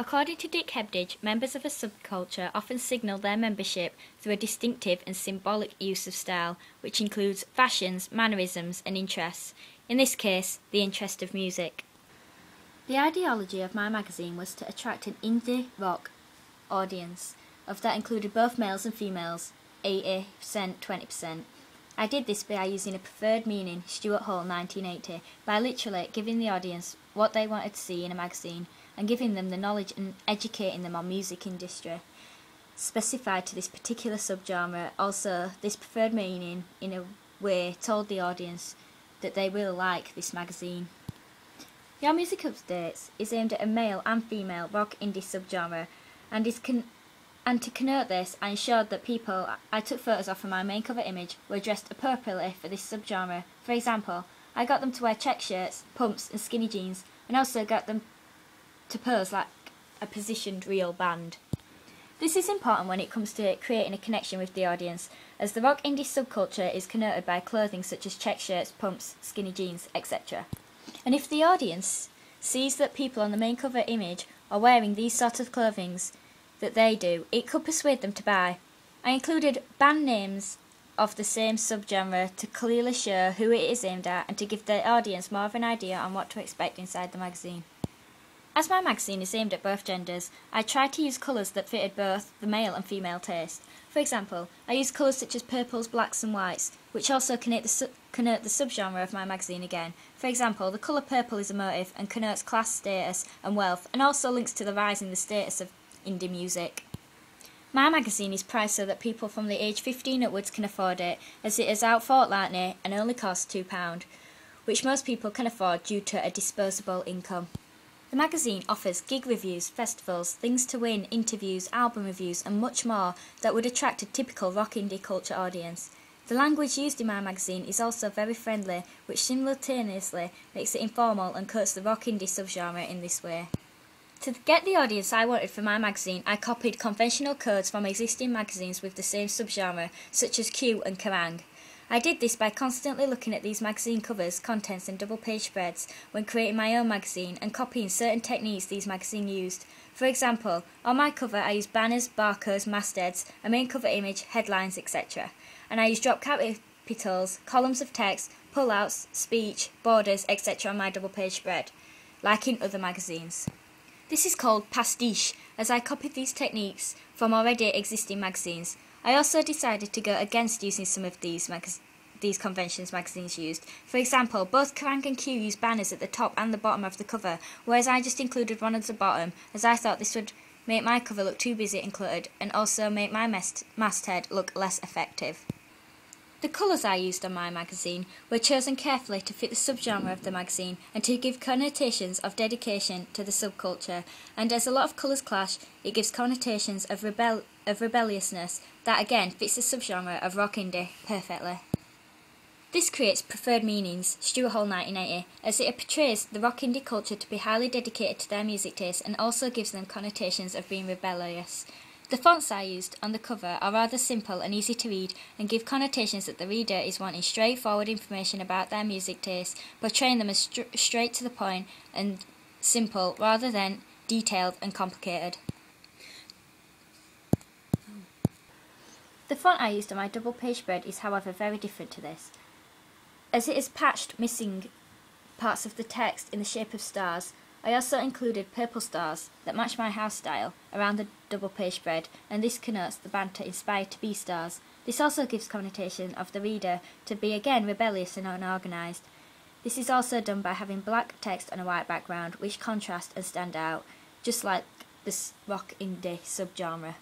According to Dick Hebdige, members of a subculture often signal their membership through a distinctive and symbolic use of style, which includes fashions, mannerisms, and interests. In this case, the interest of music. The ideology of my magazine was to attract an indie rock audience, of that included both males and females, 80%, 20%. I did this by using a preferred meaning, Stuart Hall 1980, by literally giving the audience what they wanted to see in a magazine, and giving them the knowledge and educating them on music industry specified to this particular subgenre. Also, this preferred meaning, in a way, told the audience that they will like this magazine. Your Music Updates is aimed at a male and female rock indie subgenre, and to connote this, I ensured that people I took photos of for my main cover image were dressed appropriately for this subgenre. For example, I got them to wear check shirts, pumps and skinny jeans, and also got them to pose like a positioned real band. This is important when it comes to creating a connection with the audience, as the rock indie subculture is connoted by clothing such as check shirts, pumps, skinny jeans, etc. And if the audience sees that people on the main cover image are wearing these sorts of clothing that they do, it could persuade them to buy. I included band names of the same subgenre to clearly show who it is aimed at and to give the audience more of an idea on what to expect inside the magazine. As my magazine is aimed at both genders, I tried to use colours that fitted both the male and female taste. For example, I used colours such as purples, blacks and whites, which also connote the subgenre of my magazine again. For example, the colour purple is a motive and connotes class, status and wealth, and also links to the rise in the status of indie music. My magazine is priced so that people from the age 15 upwards can afford it, as it is out fortnightly and only costs £2, which most people can afford due to a disposable income. The magazine offers gig reviews, festivals, things to win, interviews, album reviews and much more that would attract a typical rock indie culture audience. The language used in my magazine is also very friendly, which simultaneously makes it informal and coats the rock indie subgenre in this way. To get the audience I wanted for my magazine, I copied conventional codes from existing magazines with the same subgenre, such as Q and Kerrang! I did this by constantly looking at these magazine covers, contents and double-page spreads when creating my own magazine and copying certain techniques these magazines used. For example, on my cover I used banners, barcodes, mastheads, a main cover image, headlines, etc. And I used drop capitals, columns of text, pull-outs, speech, borders, etc. on my double-page spread, like in other magazines. This is called pastiche, as I copied these techniques from already existing magazines. I also decided to go against using some of these conventions magazines used. For example, both Kerrang! And Q use banners at the top and the bottom of the cover, whereas I just included one at the bottom, as I thought this would make my cover look too busy and cluttered, and also make my masthead look less effective. The colours I used on my magazine were chosen carefully to fit the subgenre of the magazine and to give connotations of dedication to the subculture, and as a lot of colours clash, it gives connotations of rebelliousness that again fits the subgenre of rock indie perfectly. This creates preferred meanings, Stuart Hall 1980, as it portrays the rock indie culture to be highly dedicated to their music taste and also gives them connotations of being rebellious. The fonts I used on the cover are rather simple and easy to read and give connotations that the reader is wanting straightforward information about their music taste, portraying them as straight to the point and simple rather than detailed and complicated. The font I used on my double-page spread is however very different to this, as it is patched missing parts of the text in the shape of stars. I also included purple stars that match my house style around the double-page spread, and this connotes the banter inspired to be stars. This also gives connotation of the reader to be again rebellious and unorganised. This is also done by having black text on a white background, which contrast and stand out, just like this rock indie subgenre.